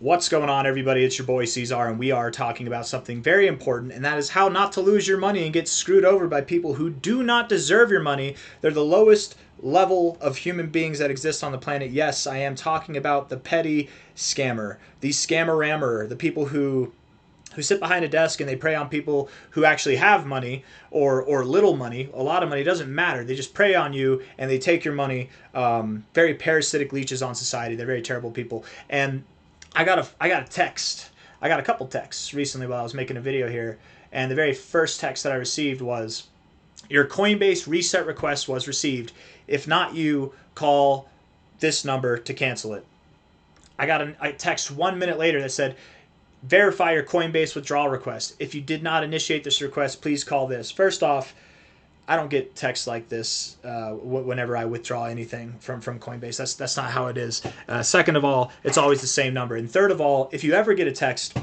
What's going on, everybody? It's your boy C-Zar, and we are talking about something very important, and that is how not to lose your money and get screwed over by people who do not deserve your money. They're the lowest level of human beings that exist on the planet. Yes, I am talking about the petty scammer, the scammer-rammer, the people who sit behind a desk and they prey on people who actually have money or little money. A lot of money, doesn't matter. They just prey on you and they take your money. Very parasitic leeches on society. They're very terrible people. And I got a text. I got a couple texts recently while I was making a video here, and the very first text that I received was, "Your Coinbase reset request was received. If not, you call this number to cancel it." I got a text 1 minute later that said, "Verify your Coinbase withdrawal request. If you did not initiate this request, please call this." First off, I don't get texts like this whenever I withdraw anything from Coinbase. That's not how it is. Second of all, it's always the same number. And third of all, if you ever get a text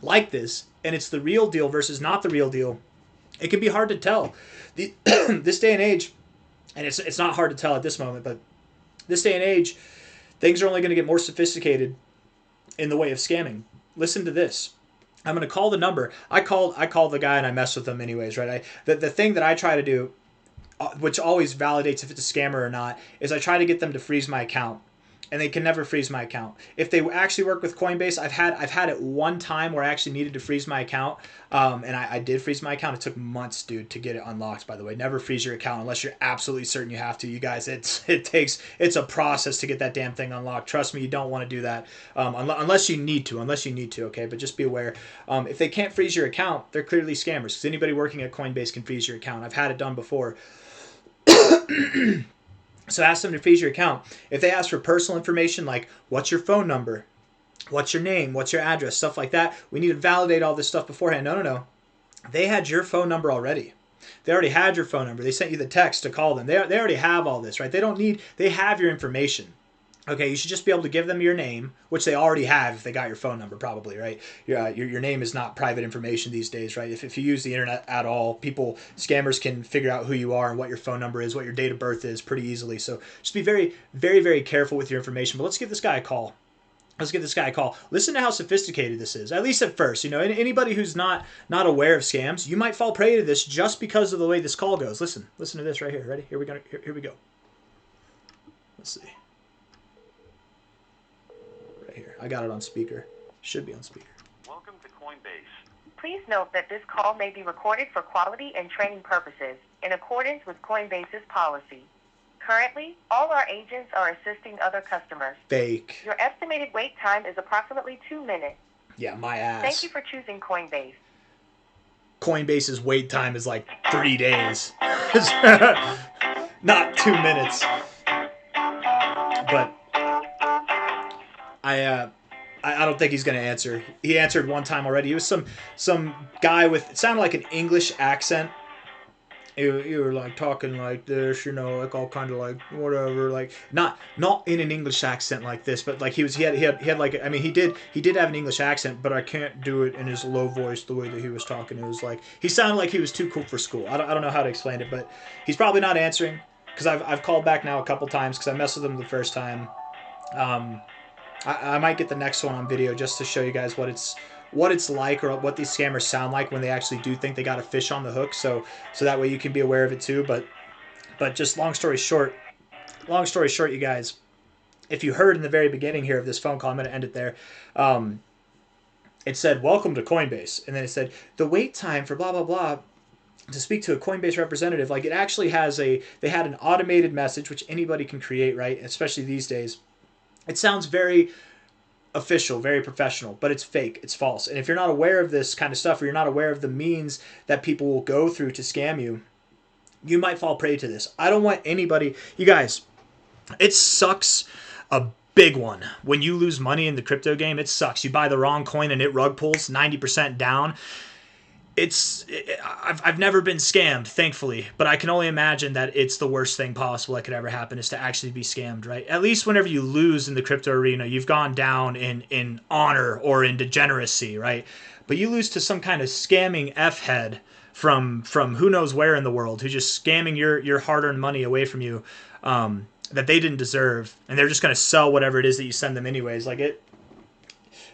like this and it's the real deal versus not the real deal, it can be hard to tell. This day and age, and it's not hard to tell at this moment, but this day and age, things are only going to get more sophisticated in the way of scamming. Listen to this. I'm going to call the number. I call the guy and I mess with them anyways, right? The thing that I try to do, which always validates if it's a scammer or not, is I try to get them to freeze my account. And they can never freeze my account. If they actually work with Coinbase, I've had it one time where I actually needed to freeze my account, and I did freeze my account. It took months, dude, to get it unlocked. By the way, never freeze your account unless you're absolutely certain you have to. You guys, it's a process to get that damn thing unlocked. Trust me, you don't want to do that unless you need to. Okay, but just be aware. If they can't freeze your account, they're clearly scammers. Because anybody working at Coinbase can freeze your account. I've had it done before. So ask them to freeze your account. If they ask for personal information like what's your phone number, what's your name, what's your address, stuff like that, we need to validate all this stuff beforehand. No. They had your phone number already. They already had your phone number. They sent you the text to call them. They already have all this, right? They have your information. Okay, you should just be able to give them your name, which they already have if they got your phone number, probably, right? Your name is not private information these days, right? If you use the internet at all, scammers can figure out who you are and what your phone number is, what your date of birth is pretty easily. So just be very, very, very careful with your information. But let's give this guy a call. Listen to how sophisticated this is, at least at first. You know, anybody who's not aware of scams, you might fall prey to this just because of the way this call goes. Listen to this right here. Ready? Here we go. Let's see. Here. I got it on speaker. Should be on speaker. Welcome to Coinbase. Please note that this call may be recorded for quality and training purposes in accordance with Coinbase's policy. Currently, all our agents are assisting other customers. Fake. Your estimated wait time is approximately 2 minutes. Yeah, my ass. Thank you for choosing Coinbase. Coinbase's wait time is like 3 days. Not 2 minutes. But I don't think he's going to answer. He answered one time already. He was some guy with, it sounded like an English accent. You were like talking like this, you know, like all kind of like whatever, like not in an English accent like this, but like he had like, I mean, he did have an English accent, but I can't do it in his low voice the way that he was talking. It was like he sounded like he was too cool for school. I don't know how to explain it, but he's probably not answering because I've called back now a couple times because I messed with him the first time. I might get the next one on video just to show you guys what it's like or what these scammers sound like when they actually do think they got a fish on the hook. So that way you can be aware of it too. But just long story short, you guys, if you heard in the very beginning here of this phone call, I'm going to end it there. It said, "Welcome to Coinbase." And then it said, "The wait time for blah, blah, blah to speak to a Coinbase representative." Like it actually they had an automated message, which anybody can create, right? Especially these days. It sounds very official, very professional, but it's fake. It's false. And if you're not aware of this kind of stuff, or you're not aware of the means that people will go through to scam you, you might fall prey to this. I don't want anybody... You guys, it sucks a big one. When you lose money in the crypto game, it sucks. You buy the wrong coin and it rug pulls 90% down. I've never been scammed, thankfully, but I can only imagine that it's the worst thing possible that could ever happen is to actually be scammed, right? At least whenever you lose in the crypto arena, you've gone down in honor or in degeneracy, right? But you lose to some kind of scamming F-head from who knows where in the world, who's just scamming your hard-earned money away from you that they didn't deserve, and they're just going to sell whatever it is that you send them anyways. Like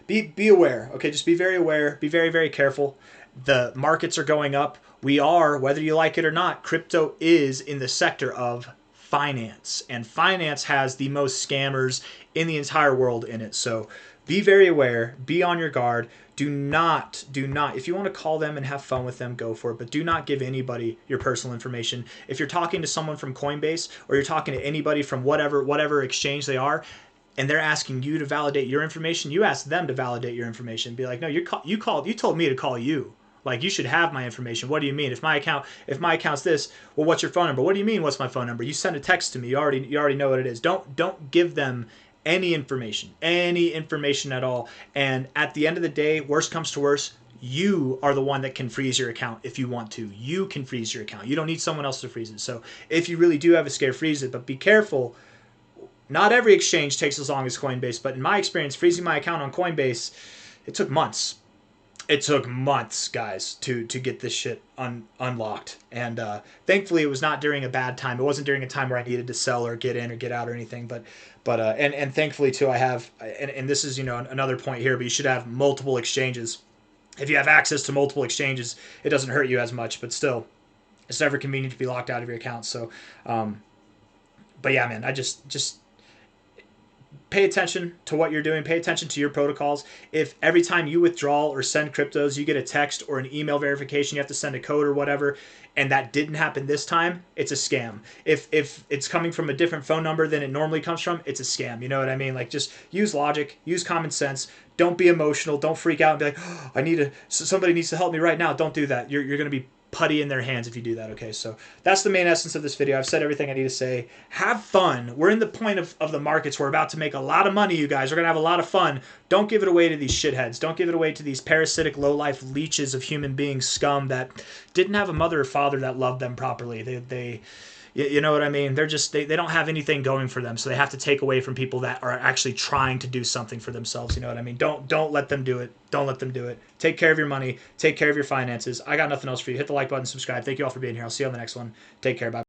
be aware. Okay, just be very aware. Be very, very careful. The markets are going up. We are, whether you like it or not, crypto is in the sector of finance, and finance has the most scammers in the entire world in it. So be very aware, be on your guard. Do not, if you want to call them and have fun with them, go for it, but do not give anybody your personal information. If you're talking to someone from Coinbase, or you're talking to anybody from whatever exchange they are, and they're asking you to validate your information, you ask them to validate your information. Be like, no, you told me to call you. Like, you should have my information. What do you mean? If my account's this, well, what's your phone number? What do you mean, what's my phone number? You send a text to me. You already know what it is. Don't give them any information at all. And at the end of the day, worst comes to worst, you are the one that can freeze your account if you want to. You can freeze your account. You don't need someone else to freeze it. So if you really do have a scare, freeze it. But be careful. Not every exchange takes as long as Coinbase, but in my experience, freezing my account on Coinbase, it took months. It took months, guys, to get this shit unlocked. And thankfully, it was not during a bad time. It wasn't during a time where I needed to sell or get in or get out or anything. But thankfully, too, I have, and this is, another point here, but you should have multiple exchanges. If you have access to multiple exchanges, it doesn't hurt you as much. But still, it's never convenient to be locked out of your account. So, but yeah, man, I just pay attention to what you're doing. Pay attention to your protocols. If every time you withdraw or send cryptos, you get a text or an email verification, you have to send a code or whatever, and that didn't happen this time, it's a scam. If it's coming from a different phone number than it normally comes from, it's a scam. You know what I mean? Like, just use logic, use common sense. Don't be emotional. Don't freak out and be like, oh, somebody needs to help me right now. Don't do that. You're going to be putty in their hands if you do that. Okay, so that's the main essence of this video. I've said everything I need to say. Have fun. We're in the point of the markets. We're about to make a lot of money, you guys. We're gonna have a lot of fun. Don't give it away to these shitheads. Don't give it away to these parasitic, low-life leeches of human beings, scum that didn't have a mother or father that loved them properly. They you know what I mean? They're just, they don't have anything going for them, so they have to take away from people that are actually trying to do something for themselves. You know what I mean? Don't let them do it. Don't let them do it. Take care of your money. Take care of your finances. I got nothing else for you. Hit the like button, subscribe. Thank you all for being here. I'll see you on the next one. Take care. Bye.